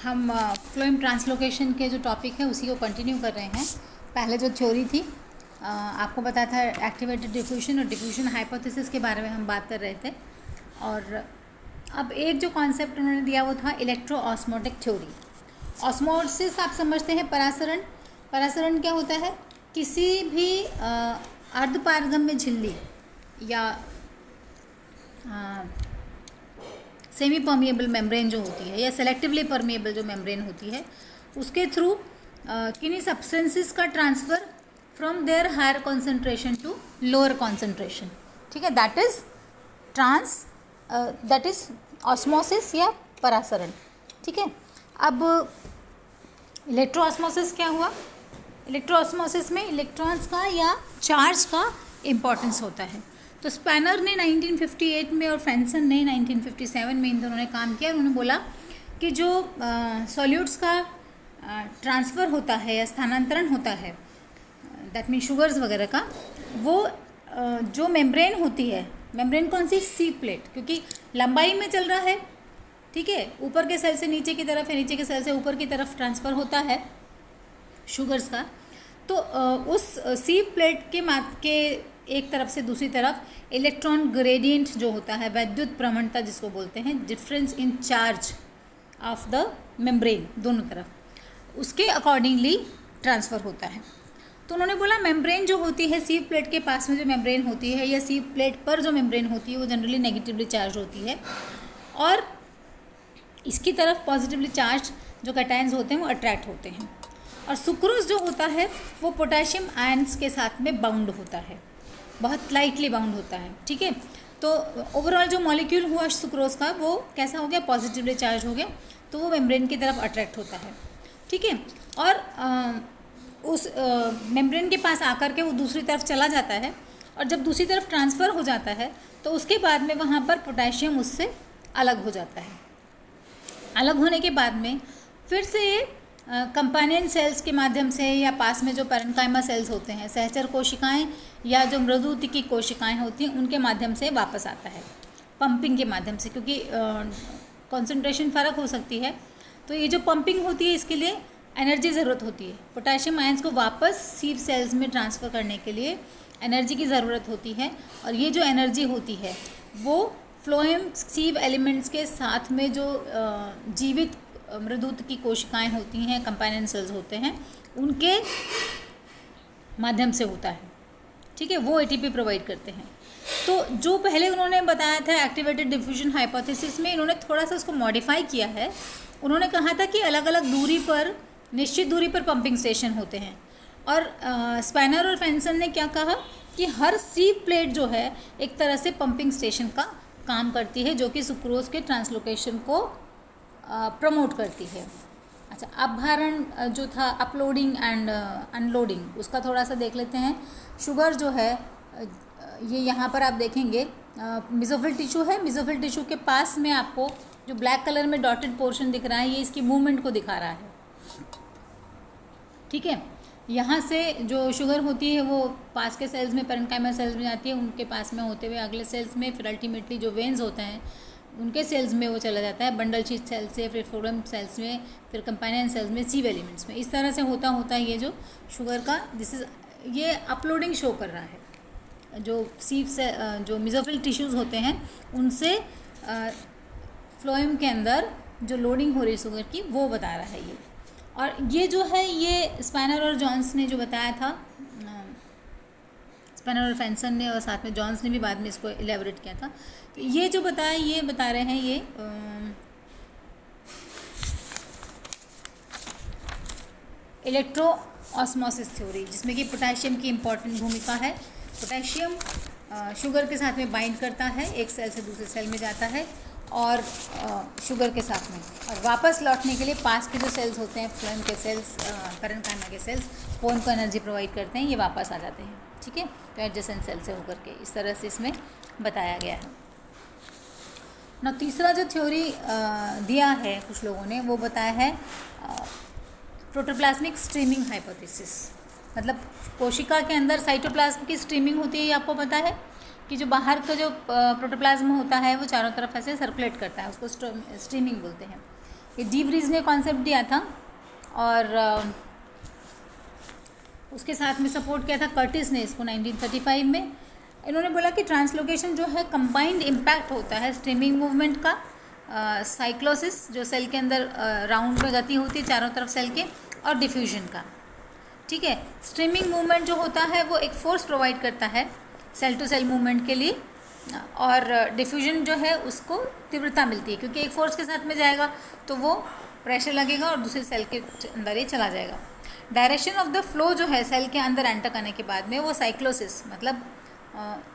हम phloem translocation के जो टॉपिक है उसी को कंटिन्यू कर रहे हैं। पहले जो थ्योरी थी आपको बताया था एक्टिवेटेड डिफ्यूजन और डिफ्यूजन हाइपोथेसिस के बारे में हम बात कर रहे थे। और अब एक जो कॉन्सेप्ट उन्होंने दिया वो था इलेक्ट्रो ऑस्मोटिक थ्योरी। ऑस्मोसिस आप समझते हैं परासरण। परासरण क्या होता है? किसी भी अर्धपारगम्य झिल्ली या सेमी परमिएबल मेम्ब्रेन जो होती है या सेलेक्टिवली परमिएबल जो मेम्ब्रेन होती है उसके थ्रू किन्हीं सब्सटेंसेस का transfer from their higher concentration to lower concentration, ठीक है, दैट इज ऑस्मोसिस या परासरण, ठीक है। अब इलेक्ट्रो ऑस्मोसिस क्या हुआ? इलेक्ट्रो ऑस्मोसिस में इलेक्ट्रॉन्स का या चार्ज का इम्पॉर्टेंस होता है। तो स्पैनर ने 1958 में और फ्रेंसन ने 1957 में इन दोनों ने काम किया। उन्होंने बोला कि जो सॉल्यूट्स का ट्रांसफ़र होता है या स्थानांतरण होता है, दैट मीन शुगर्स वगैरह का, वो जो मेम्ब्रेन होती है, मेम्ब्रेन कौन सी? सीव प्लेट, क्योंकि लंबाई में चल रहा है, ठीक है, ऊपर के सेल से नीचे की तरफ या नीचे के सेल से ऊपर की तरफ ट्रांसफ़र होता है शुगर्स का। तो उस सीव प्लेट के एक तरफ से दूसरी तरफ इलेक्ट्रॉन ग्रेडियंट जो होता है, वैद्युत प्रवणता जिसको बोलते हैं, difference in charge of the membrane, दोनों तरफ, उसके अकॉर्डिंगली ट्रांसफ़र होता है। तो उन्होंने बोला मेम्ब्रेन जो होती है, सीव प्लेट के पास में जो मेम्ब्रेन होती है या सीव प्लेट पर जो मेम्ब्रेन होती है वो जनरली नेगेटिवली चार्ज होती है और इसकी तरफ पॉजिटिवली चार्ज जो कैटायंस होते हैं वो अट्रैक्ट होते हैं। और सुक्रोज जो होता है वो पोटेशियम आयंस के साथ में बाउंड होता है, बहुत लाइटली बाउंड होता है, ठीक है। तो ओवरऑल जो मॉलिक्यूल हुआ सुक्रोज का वो कैसा हो गया? पॉजिटिवली चार्ज हो गया, तो वो मेम्ब्रेन की तरफ अट्रैक्ट होता है, ठीक है। और उस मेम्ब्रेन के पास आकर के वो दूसरी तरफ चला जाता है और जब दूसरी तरफ ट्रांसफ़र हो जाता है तो उसके बाद में वहाँ पर पोटेशियम उससे अलग हो जाता है। अलग होने के बाद में फिर से कंपानियन सेल्स के माध्यम से या पास में जो पैरेन्काइमा सेल्स होते हैं, सहचर कोशिकाएं या जो मृदुतिकी कोशिकाएं होती हैं, उनके माध्यम से वापस आता है, पंपिंग के माध्यम से, क्योंकि कंसंट्रेशन फ़र्क हो सकती है। तो ये जो पंपिंग होती है इसके लिए एनर्जी ज़रूरत होती है। पोटेशियम आयंस को वापस सीव सेल्स में ट्रांसफ़र करने के लिए एनर्जी की ज़रूरत होती है और ये जो एनर्जी होती है वो फ्लोएम सीव एलिमेंट्स के साथ में जो जीवित मृदुतिकी कोशिकाएं होती हैं, कंपानियन सेल्स होते हैं, उनके माध्यम से होता है, ठीक है, वो एटीपी प्रोवाइड करते हैं। तो जो पहले उन्होंने बताया था एक्टिवेटेड डिफ्यूजन हाइपोथेसिस में, इन्होंने थोड़ा सा उसको मॉडिफाई किया है। उन्होंने कहा था कि अलग अलग दूरी पर, निश्चित दूरी पर पंपिंग स्टेशन होते हैं। और स्पैनर और फ्रेंसन ने क्या कहा कि हर सीव प्लेट जो है एक तरह से पंपिंग स्टेशन का काम करती है, जो कि सुक्रोज के ट्रांसलोकेशन को प्रमोट करती है। अच्छा, अपभारण जो था, अपलोडिंग एंड अनलोडिंग, उसका थोड़ा सा देख लेते हैं। शुगर जो है ये यहाँ पर आप देखेंगे मिसोफिल टिश्यू है। मिसोफिल टिश्यू के पास में आपको जो ब्लैक कलर में डॉटेड पोर्शन दिख रहा है ये इसकी मूवमेंट को दिखा रहा है, ठीक है। यहाँ से जो शुगर होती है वो पास के सेल्स में, पैरेन्काइमा सेल्स में जाती है, उनके पास में होते हुए अगले सेल्स में, फिर अल्टीमेटली जो वेन्स होते हैं उनके सेल्स में वो चला जाता है, बंडल शीथ सेल्स से, फिर फ्लोएम सेल्स में, फिर कंपानियन सेल्स में, सीव एलिमेंट्स में। इस तरह से होता है ये जो शुगर का, ये अपलोडिंग शो कर रहा है। जो सीव से जो मिसोफिल टिश्यूज़ होते हैं उनसे फ्लोएम के अंदर जो लोडिंग हो रही है शुगर की वो बता रहा है ये। और ये जो है ये स्पैनर और जॉन्स ने जो बताया था, स्पैनर और फ्रेंसन ने, और साथ में जॉन्स ने भी बाद में इसको एलेबोरेट किया था। तो ये जो बताया, ये बता रहे हैं ये इलेक्ट्रो ऑस्मोसिस थ्योरी, जिसमें कि पोटेशियम की इम्पॉर्टेंट भूमिका है। पोटेशियम शुगर के साथ में बाइंड करता है, एक सेल से दूसरे सेल में जाता है और शुगर के साथ में, और वापस लौटने के लिए पास के जो सेल्स होते हैं, फ्लोएम के सेल्स, पैरेन्काइमा के सेल्स, वो उनको एनर्जी प्रोवाइड करते हैं, ये वापस आ जाते हैं, ठीक है। तो एडजेसेंट सेल से होकर के इस तरह से इसमें बताया गया है ना। तीसरा जो थ्योरी दिया है कुछ लोगों ने, वो बताया है प्रोटोप्लाज्मिक स्ट्रीमिंग हाइपोथेसिस। मतलब कोशिका के अंदर साइटोप्लाज्म की स्ट्रीमिंग होती है, ये आपको पता है कि जो बाहर का जो प्रोटोप्लाज्म होता है वो चारों तरफ ऐसे सर्कुलेट करता है, उसको स्ट्रीमिंग बोलते हैं। ये डी ब्रीज ने कॉन्सेप्ट दिया था और उसके साथ में सपोर्ट किया था कर्टिस ने इसको 1935 में। इन्होंने बोला कि ट्रांसलोकेशन जो है कंबाइंड इम्पैक्ट होता है स्ट्रीमिंग मूवमेंट का, साइक्लोसिस जो सेल के अंदर राउंड में गति होती है चारों तरफ सेल के, और डिफ्यूजन का। ठीक है, स्ट्रीमिंग मूवमेंट जो होता है वो एक फोर्स प्रोवाइड करता है सेल टू सेल मूवमेंट के लिए, और डिफ्यूजन जो है उसको तीव्रता मिलती है, क्योंकि एक फोर्स के साथ में जाएगा तो वो प्रेशर लगेगा और दूसरे सेल के अंदर ही चला जाएगा। डायरेक्शन ऑफ द फ्लो जो है सेल के अंदर एंटर करने के बाद में वो साइक्लोसिस मतलब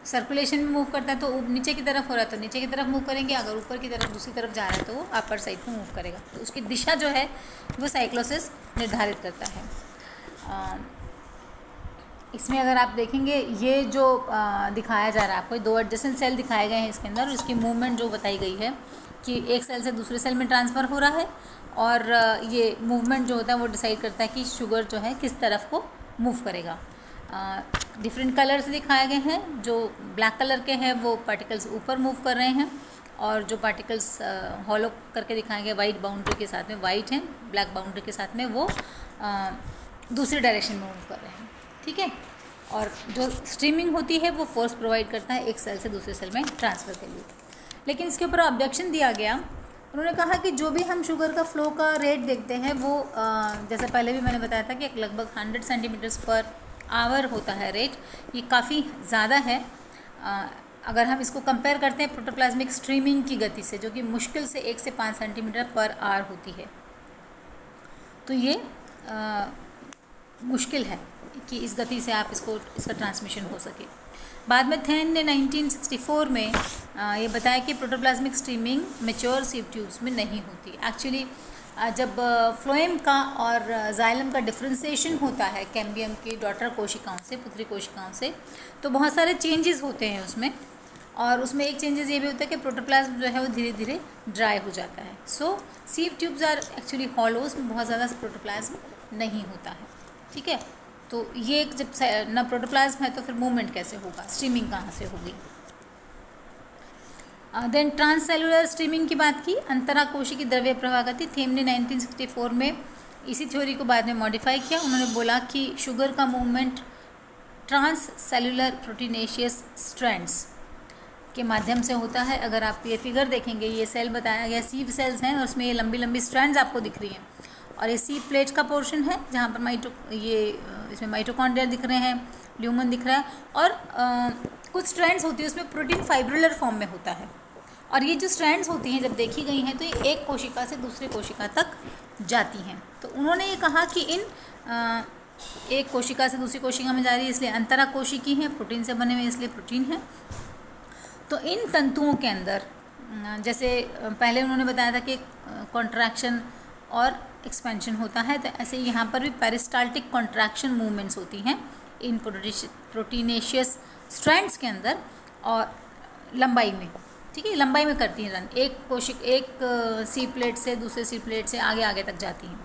सर्कुलेशन में मूव करता है, तो नीचे की तरफ हो रहा है तो नीचे की तरफ मूव करेंगे, अगर ऊपर की तरफ दूसरी तरफ जा रहा है तो वो अपर साइड में मूव करेगा, तो उसकी दिशा जो है वो साइक्लोसिस निर्धारित करता है। इसमें अगर आप देखेंगे ये जो दिखाया जा रहा है आपको, दो एडजेसेंट सेल दिखाए गए हैं इसके अंदर, और इसकी मूवमेंट जो बताई गई है कि एक सेल से दूसरे सेल में ट्रांसफ़र हो रहा है, और ये मूवमेंट जो होता है वो डिसाइड करता है कि शुगर जो है किस तरफ को मूव करेगा। डिफरेंट कलर्स दिखाए गए हैं, जो ब्लैक कलर के हैं वो पार्टिकल्स ऊपर मूव कर रहे हैं, और जो पार्टिकल्स हॉलो करके दिखाए गए वाइट बाउंड्री के साथ में, वाइट हैं ब्लैक बाउंड्री के साथ में, वो दूसरी डायरेक्शन में मूव कर रहे हैं। ठीक है, और जो स्ट्रीमिंग होती है वो फोर्स प्रोवाइड करता है एक सेल से दूसरे सेल में ट्रांसफ़र के लिए। लेकिन इसके ऊपर ऑब्जेक्शन दिया गया, उन्होंने कहा कि जो भी हम शुगर का फ्लो का रेट देखते हैं वो जैसे पहले भी मैंने बताया था कि एक लगभग 100 सेंटीमीटर्स पर आवर होता है रेट, ये काफ़ी ज़्यादा है। अगर हम इसको कंपेयर करते हैं प्रोटोप्लाज्मिक स्ट्रीमिंग की गति से, जो कि मुश्किल से 1 से 5 सेंटीमीटर पर आवर होती है, तो ये मुश्किल है कि इस गति से आप इसका ट्रांसमिशन हो सके। बाद में थेन ने 1964 में ये बताया कि protoplasmic streaming mature sieve tubes में नहीं होती। एक्चुअली जब फ्लोएम का और जाइलम का डिफ्रेंसिएशन होता है कैम्बियम की डॉटर कोशिकाओं से, पुत्री कोशिकाओं से, तो बहुत सारे चेंजेस होते हैं उसमें, और उसमें एक चेंजेस ये भी होता है कि प्रोटोप्लाज्म जो है वो धीरे धीरे ड्राई हो जाता है। So sieve tubes are actually hollow, उसमें बहुत ज़्यादा प्रोटोप्लाज्म नहीं होता है। ठीक है, तो ये जब न प्रोटोप्लाज्म है तो फिर मूवमेंट कैसे होगा, स्ट्रीमिंग कहाँ से होगी। देन ट्रांससेलुलर स्ट्रीमिंग की बात की, अंतराकोशिकी द्रव्य प्रवाह गति। थेम ने 1964 में इसी थ्योरी को बाद में मॉडिफाई किया। उन्होंने बोला कि शुगर का मूवमेंट ट्रांससेलुलर प्रोटीनेशियस स्ट्रैंड्स के माध्यम से होता है। अगर आप ये फिगर देखेंगे, ये सेल बताया गया सीव सेल्स हैं और उसमें ये लंबी लंबी स्ट्रैंड्स आपको दिख रही हैं, और ये सीव प्लेट का पोर्शन है जहाँ पर इसमें माइटोकॉन्ड्रिया दिख रहे हैं, ल्यूमन दिख रहा है, और कुछ स्ट्रैंड्स होती है उसमें प्रोटीन फाइब्रिलर फॉर्म में होता है, और ये जो स्ट्रैंड्स होती हैं जब देखी गई हैं तो ये एक कोशिका से दूसरी कोशिका तक जाती हैं। तो उन्होंने ये कहा कि इन एक कोशिका से दूसरी कोशिका में जा रही है इसलिए अंतराकोशिकी हैं, प्रोटीन से बने हुए इसलिए प्रोटीन है। तो इन तंतुओं के अंदर जैसे पहले उन्होंने बताया था कि कॉन्ट्रैक्शन और एक्सपेंशन होता है, तो ऐसे यहाँ पर भी पेरिस्टाल्टिक कॉन्ट्रैक्शन मूवमेंट्स होती हैं इन प्रोटीनेशियस स्ट्रैंड्स के अंदर और लंबाई में। ठीक है, लंबाई में करती हैं रन, एक सी प्लेट से दूसरे सी प्लेट से आगे आगे तक जाती हैं,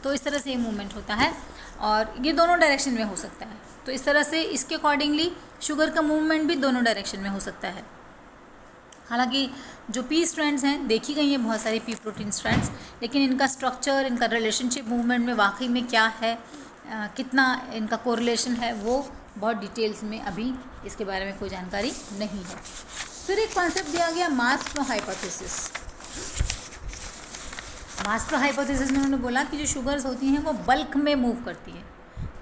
तो इस तरह से ये मूवमेंट होता है, और ये दोनों डायरेक्शन में हो सकता है। तो इस तरह से इसके अकॉर्डिंगली शुगर का मूवमेंट भी दोनों डायरेक्शन में हो सकता है। हालांकि जो पी स्ट्रैंड्स हैं देखी गई हैं बहुत सारी पी प्रोटीन स्ट्रैंड्स, लेकिन इनका स्ट्रक्चर, इनका रिलेशनशिप मूवमेंट में वाकई में क्या है, कितना इनका कोरिलेशन है, वो बहुत डिटेल्स में अभी इसके बारे में कोई जानकारी नहीं है। फिर एक कॉन्सेप्ट दिया गया mass flow hypothesis. Mass flow hypothesis में उन्होंने बोला कि जो शुगर्स होती हैं वो बल्क में मूव करती है,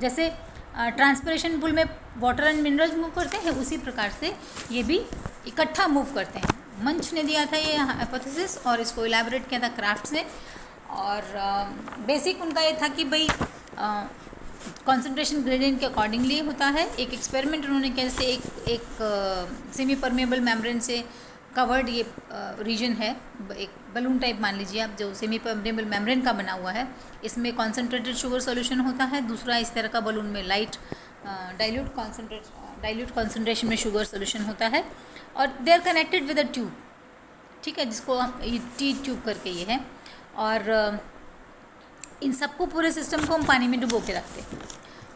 जैसे ट्रांसपिरेशन पुल में वाटर एंड मिनरल्स मूव करते हैं, उसी प्रकार से ये भी इकट्ठा मूव करते हैं। मंच ने दिया था ये हाइपोथेसिस और इसको इलेबोरेट किया था क्राफ्ट्स ने, और बेसिक उनका ये था कि भाई कॉन्सेंट्रेशन ग्रेडियंट के अकॉर्डिंगली होता है। एक एक्सपेरिमेंट उन्होंने किया, जैसे एक सेमी परमेबल मेम्ब्रेन से कवर्ड ये रीजन है, एक बलून टाइप मान लीजिए आप, जो सेमी परमेबल मेम्ब्रेन का बना हुआ है, इसमें कॉन्सेंट्रेटेड शुगर सॉल्यूशन होता है, दूसरा इस तरह का बलून में लाइट डाइल्यूट कॉन्सेंट्रेशन में शुगर सॉल्यूशन होता है, और they are connected with a tube. ठीक है, जिसको हम ये टी ट्यूब करके ये है, और इन सबको पूरे सिस्टम को हम पानी में डुबो के रखते हैं।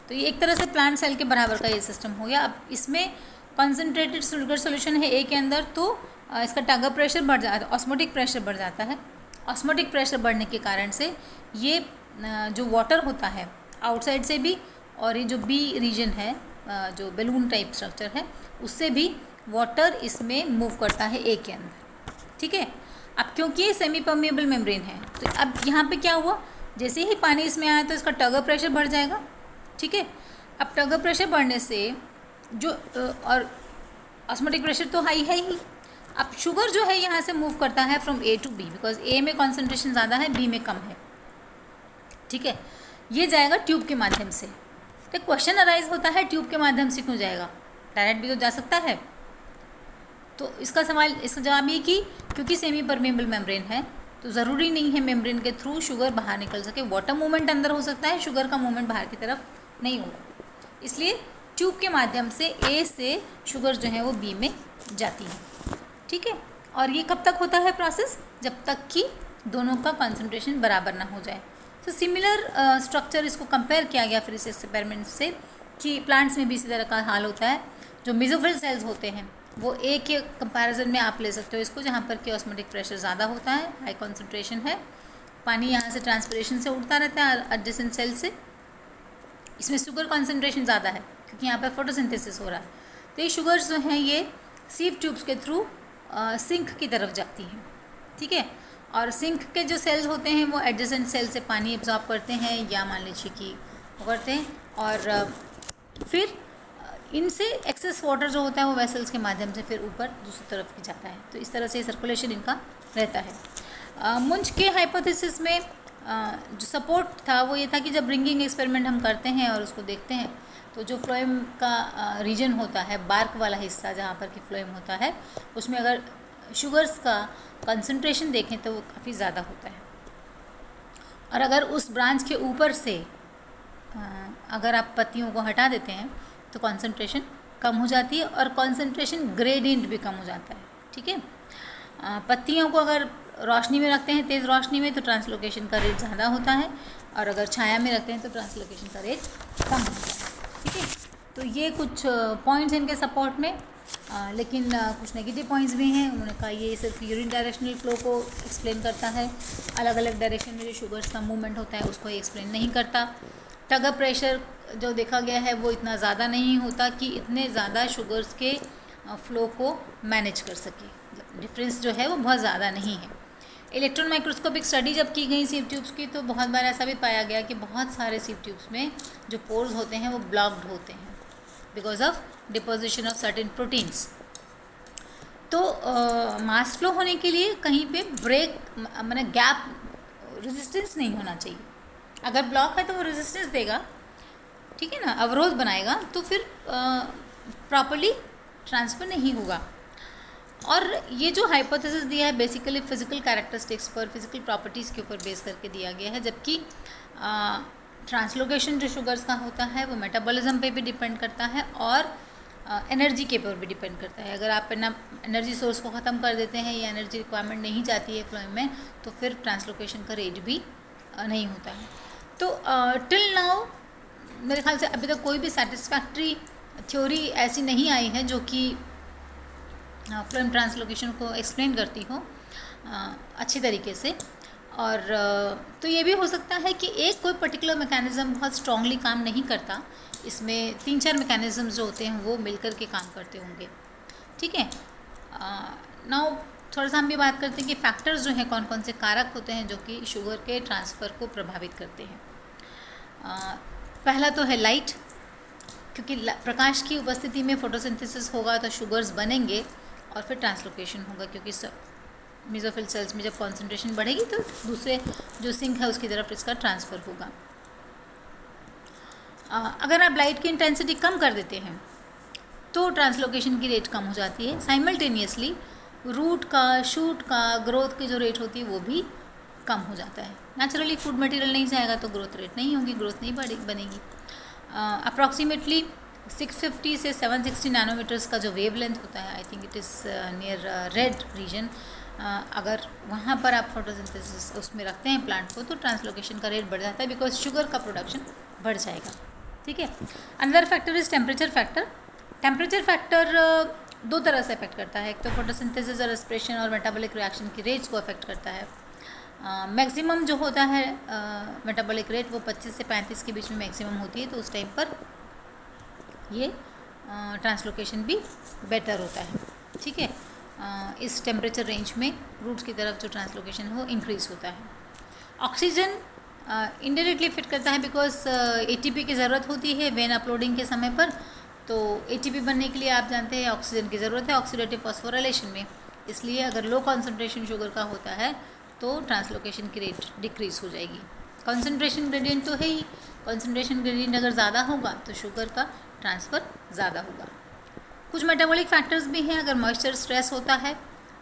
तो ये एक तरह से प्लांट सेल के बराबर का ये सिस्टम हो गया। अब इसमें कॉन्सेंट्रेटेड शुगर सॉल्यूशन है ए के अंदर, तो इसका टागर प्रेशर बढ़ जाता है, ऑस्मोटिक प्रेशर बढ़ जाता है, ऑस्मोटिक प्रेशर बढ़ने के कारण से ये जो वाटर होता है आउटसाइड से भी, और ये जो बी रीजन है जो बैलून टाइप स्ट्रक्चर है उससे भी वाटर इसमें मूव करता है ए के अंदर, ठीक है। अब क्योंकि ये सेमी परमेबल मेम्ब्रेन है तो अब यहाँ पे क्या हुआ, जैसे ही पानी इसमें आया तो इसका टगर प्रेशर बढ़ जाएगा, ठीक है। अब टगर प्रेशर बढ़ने से जो और ऑस्मोटिक प्रेशर तो हाई है ही, अब शुगर जो है यहाँ से मूव करता है from A to B, because A में कॉन्सेंट्रेशन ज़्यादा है, बी में कम है, ठीक है। ये जाएगा ट्यूब के माध्यम से। तो क्वेश्चन अराइज होता है ट्यूब के माध्यम से क्यों जाएगा, डायरेक्ट भी तो जा सकता है। तो इसका जवाब ये कि क्योंकि सेमी परमेबल मेम्ब्रेन है तो ज़रूरी नहीं है मेम्ब्रेन के थ्रू शुगर बाहर निकल सके, वाटर मूवमेंट अंदर हो सकता है, शुगर का मूवमेंट बाहर की तरफ नहीं होगा, इसलिए ट्यूब के माध्यम से ए से शुगर जो है वो बी में जाती है, ठीक है। और ये कब तक होता है प्रोसेस, जब तक कि दोनों का कंसंट्रेशन बराबर ना हो जाए। तो सिमिलर स्ट्रक्चर इसको कंपेयर किया गया फिर इस एक्सपेरिमेंट से कि प्लांट्स में भी इसी तरह का हाल होता है। जो मेसोफिल सेल्स होते हैं वो ए के कंपैरिजन में आप ले सकते हो इसको, जहाँ पर कि ऑस्मोटिक प्रेशर ज़्यादा होता है, हाई कॉन्सेंट्रेशन है, पानी यहाँ से ट्रांसपिरेशन से उड़ता रहता है एडजेसेंट सेल से, इसमें शुगर कॉन्सेंट्रेशन ज़्यादा है क्योंकि यहाँ पर फोटोसिंथेसिस हो रहा है। तो ये शुगर्स जो हैं ये सीव ट्यूब्स के थ्रू सिंक की तरफ जाती हैं, ठीक है। और सिंक के जो सेल्स होते हैं वो एडजेसेंट सेल से पानी एब्जॉर्ब करते हैं या मान लीजिए कि वो करते हैं, और फिर इनसे एक्सेस वाटर जो होता है वो वेसल्स के माध्यम से फिर ऊपर दूसरी तरफ की जाता है। तो इस तरह से सर्कुलेशन इनका रहता है। मुंज के हाइपोथेसिस में जो सपोर्ट था वो ये था कि जब रिंगिंग एक्सपेरिमेंट हम करते हैं और उसको देखते हैं तो जो फ्लोएम का रीजन होता है, बार्क वाला हिस्सा जहाँ पर कि फ्लोएम होता है, उसमें अगर शुगर्स का कंसंट्रेशन देखें तो वो काफ़ी ज़्यादा होता है। और अगर उस ब्रांच के ऊपर से अगर आप पत्तियों को हटा देते हैं तो कंसंट्रेशन कम हो जाती है और कंसंट्रेशन ग्रेडियंट भी कम हो जाता है, ठीक है। पत्तियों को अगर रोशनी में रखते हैं, तेज़ रोशनी में, तो ट्रांसलोकेशन का रेट ज़्यादा होता है, और अगर छाया में रखते हैं तो ट्रांसलोकेशन का रेट कम होता है, ठीक है। तो ये कुछ पॉइंट्स हैं इनके सपोर्ट में, लेकिन कुछ नेगेटिव पॉइंट्स भी हैं। उन्होंने कहा ये सिर्फ यूरिन डायरेक्शनल फ्लो को एक्सप्लेन करता है, अलग अलग डायरेक्शन में जो शुगर्स का मूवमेंट होता है उसको एक्सप्लेन नहीं करता। टगर प्रेशर जो देखा गया है वो इतना ज़्यादा नहीं होता कि इतने ज़्यादा शुगर्स के फ्लो को मैनेज कर सके, डिफरेंस जो है वो बहुत ज़्यादा नहीं है। इलेक्ट्रॉन माइक्रोस्कोपिक स्टडी जब की गई सीव ट्यूब्स की तो बहुत बार ऐसा भी पाया गया कि बहुत सारे सीव ट्यूब्स में जो पोर्स होते हैं वो ब्लॉक्ड होते हैं because of deposition of certain proteins. तो मास फ्लो होने के लिए कहीं पे ब्रेक माने गैप, रेजिस्टेंस नहीं होना चाहिए। अगर ब्लॉक है तो वो रेजिस्टेंस देगा, ठीक है ना, अवरोध बनाएगा, तो फिर प्रॉपर्ली ट्रांसफ़र नहीं होगा। और ये जो हाइपोथेसिस दिया है बेसिकली फिजिकल कैरेक्टरिस्टिक्स पर, फिजिकल प्रॉपर्टीज़ के ऊपर बेस करके दिया गया है, जबकि ट्रांसलोकेशन जो शुगर्स का होता है वो मेटाबॉलिज्म पे भी डिपेंड करता है और एनर्जी के ऊपर भी डिपेंड करता है। अगर आप एनर्जी सोर्स को ख़त्म कर देते हैं या एनर्जी रिक्वायरमेंट नहीं जाती है फ्लो में, तो फिर ट्रांसलोकेशन का रेट भी नहीं होता है। तो टिल नाउ मेरे ख्याल से अभी तक कोई भी सेटिस्फैक्ट्री थ्योरी ऐसी नहीं आई है जो कि फ्लोएम ट्रांसलोकेशन को एक्सप्लेन करती हो अच्छी तरीके से। और तो ये भी हो सकता है कि एक कोई पर्टिकुलर मैकेनिज़्म बहुत स्ट्रांगली काम नहीं करता, इसमें 3-4 मैकेनिज़म्स जो होते हैं वो मिलकर के काम करते होंगे, ठीक है। नाउ थोड़ा सा हम भी बात करते हैं कि फैक्टर्स जो हैं कौन कौन से कारक होते हैं जो कि शुगर के ट्रांसफ़र को प्रभावित करते हैं। पहला तो है लाइट, क्योंकि प्रकाश की उपस्थिति में फोटोसिंथेसिस होगा तो शुगर्स बनेंगे और फिर ट्रांसलोकेशन होगा, क्योंकि मेसोफिल सेल्स में जब कॉन्सेंट्रेशन बढ़ेगी तो दूसरे जो सिंक है उसकी तरफ इसका ट्रांसफ़र होगा। अगर आप लाइट की इंटेंसिटी कम कर देते हैं तो ट्रांसलोकेशन की रेट कम हो जाती है। साइमल्टेनियसली रूट का, शूट का ग्रोथ की जो रेट होती है वो भी कम हो जाता है। नेचुरली फूड मटेरियल नहीं जाएगा तो ग्रोथ रेट नहीं होगी, ग्रोथ नहीं बनेगी। अप्रॉक्सीमेटली 650 से 760 नैनोमीटर्स का जो वेव लेंथ होता है, I think it is near red region, अगर वहाँ पर आप फोटोसिंथेसिस उसमें रखते हैं प्लांट को तो ट्रांसलोकेशन का रेट बढ़ जाता है बिकॉज शुगर का प्रोडक्शन बढ़ जाएगा, ठीक है। Another factor is temperature factor. Temperature factor दो तरह से अफेक्ट करता है, एक तो फोटोसिंथेसिस और रेस्पिरेशन और मेटाबॉलिक रिएक्शन की रेट्स को अफेक्ट करता है। मैक्सिमम जो होता है मेटाबॉलिक रेट वो 25 से 35 के बीच में मैक्सिमम होती है, तो उस टाइम पर ये ट्रांसलोकेशन भी बेटर होता है। ठीक है, इस टेम्परेचर रेंज में रूट्स की तरफ जो ट्रांसलोकेशन है वो इंक्रीज होता है। ऑक्सीजन इनडायरेक्टली इफेक्ट करता है बिकॉज एटीपी की ज़रूरत होती है वेन अपलोडिंग के समय पर। तो एटीपी बनने के लिए आप जानते हैं ऑक्सीजन की ज़रूरत है ऑक्सीडेटिव फॉस्फोराइलेशन में, इसलिए अगर लो कॉन्सेंट्रेशन शुगर का होता है तो ट्रांसलोकेशन की रेट डिक्रीज हो जाएगी। कॉन्सेंट्रेशन ग्रेडियंट तो है ही, कॉन्सेंट्रेशन ग्रेडियंट अगर ज़्यादा होगा तो शुगर का ट्रांसफ़र ज़्यादा होगा। कुछ मेटाबॉलिक फैक्टर्स भी हैं, अगर मॉइस्चर स्ट्रेस होता है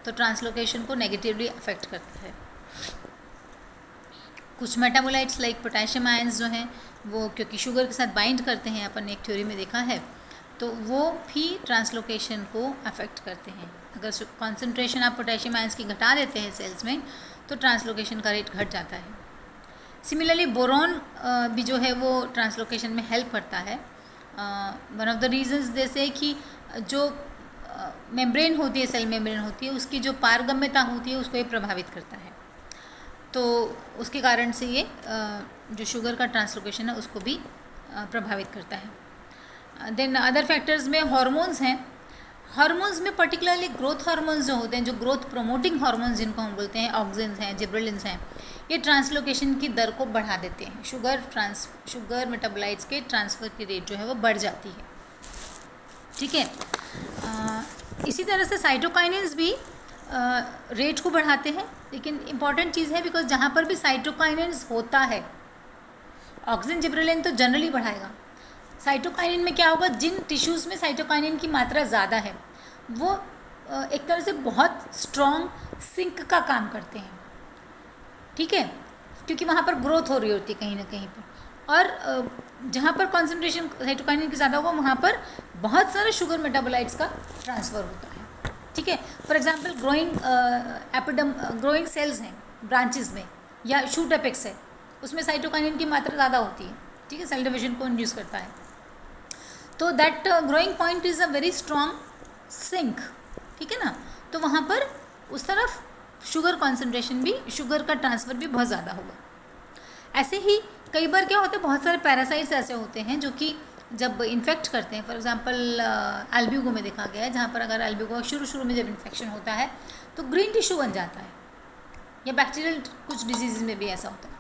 तो ट्रांसलोकेशन को नेगेटिवली अफेक्ट करता है। कुछ मेटाबोलाइट्स लाइक पोटेशियम आयंस जो हैं वो क्योंकि शुगर के साथ बाइंड करते हैं, अपन ने एक थ्योरी में देखा है, तो वो भी ट्रांसलोकेशन को अफेक्ट करते हैं। अगर कॉन्सेंट्रेशन आप पोटेशियम आयंस की घटा देते हैं सेल्स में तो ट्रांसलोकेशन का रेट घट जाता है। सिमिलरली बोरॉन भी जो है वो ट्रांसलोकेशन में हेल्प करता है। वन ऑफ द रीजंस जैसे कि जो मेम्ब्रेन होती है, सेल मेम्ब्रेन होती है, उसकी जो पारगम्यता होती है उसको ये प्रभावित करता है, तो उसके कारण से ये जो शुगर का ट्रांसलोकेशन है उसको भी प्रभावित करता है। देन अदर फैक्टर्स में हार्मोन्स हैं। हार्मोन्स में पर्टिकुलरली ग्रोथ हार्मोन्स जो होते हैं, जो ग्रोथ प्रोमोटिंग हार्मोन्स जिनको हम बोलते हैं, ऑक्सिन्स हैं, जिब्रेलिन्स हैं, ये ट्रांसलोकेशन की दर को बढ़ा देते हैं। शुगर मेटाबोलाइट्स के ट्रांसफ़र की रेट जो है वो बढ़ जाती है। ठीक है, इसी तरह से साइटोकाइनेंस भी रेट को बढ़ाते हैं, लेकिन इम्पॉर्टेंट चीज़ है बिकॉज जहाँ पर भी साइटोकाइनेंस होता है, ऑक्सिन जिब्रेलिन तो जनरली बढ़ाएगा। साइटोकाइनिन में क्या होगा, जिन टिश्यूज़ में साइटोकाइनिन की मात्रा ज़्यादा है वो एक तरह से बहुत स्ट्रॉन्ग सिंक का काम करते हैं। ठीक है, क्योंकि वहाँ पर ग्रोथ हो रही होती है कहीं ना कहीं पर, और जहाँ पर कॉन्सेंट्रेशन साइटोकाइनिन की ज़्यादा होगा वहाँ पर बहुत सारे शुगर मेटाबोलाइट्स का ट्रांसफ़र होता है। ठीक है, फॉर एग्जांपल ग्रोइंग सेल्स हैं ब्रांचेस में, या शूट एपेक्स है, उसमें साइटोकाइनिन की मात्रा ज़्यादा होती है। ठीक है, सेल डिविजन को इंड्यूस करता है, तो that growing point is a very strong sink. ठीक है ना, तो वहाँ पर उस तरफ शुगर कॉन्सेंट्रेशन भी, शुगर का ट्रांसफ़र भी बहुत ज़्यादा होगा। ऐसे ही कई बार क्या होता है, बहुत सारे पैरासाइट्स ऐसे होते हैं जो कि जब इन्फेक्ट करते हैं, फॉर एग्जांपल एल्ब्यूगो में देखा गया है, जहाँ पर अगर एल्ब्यूगो शुरू में जब इन्फेक्शन होता है तो ग्रीन टिश्यू बन जाता है, या बैक्टीरियल कुछ डिजीज़ में भी ऐसा होता है,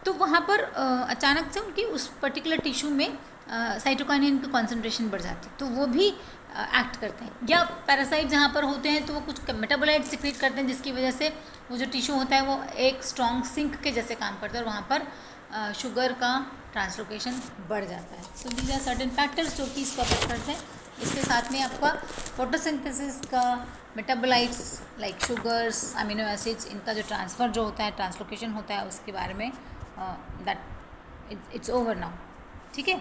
तो वहाँ पर अचानक से उनकी उस पर्टिकुलर टिश्यू में साइटोकाइनिन की कॉन्सेंट्रेशन बढ़ जाती है, तो वो भी एक्ट करते हैं। या पैरासाइट जहाँ पर होते हैं तो वो कुछ मेटाबोलाइट सिक्रीट करते हैं, जिसकी वजह से वो जो टिश्यू होता है वो एक स्ट्रॉन्ग सिंक के जैसे काम करता है, और वहाँ पर शुगर का ट्रांसलोकेशन बढ़ जाता है। तो दीज आर सर्टेन फैक्टर्स जो कि इसको अफेक्ट करते हैं। इसके साथ में आपका फोटोसिंथेसिस का, metabolites like sugars, amino acids, इनका जो ट्रांसफ़र जो होता है, ट्रांसलोकेशन होता है, उसके बारे में दैट इट्स ओवर नाउ। ठीक है।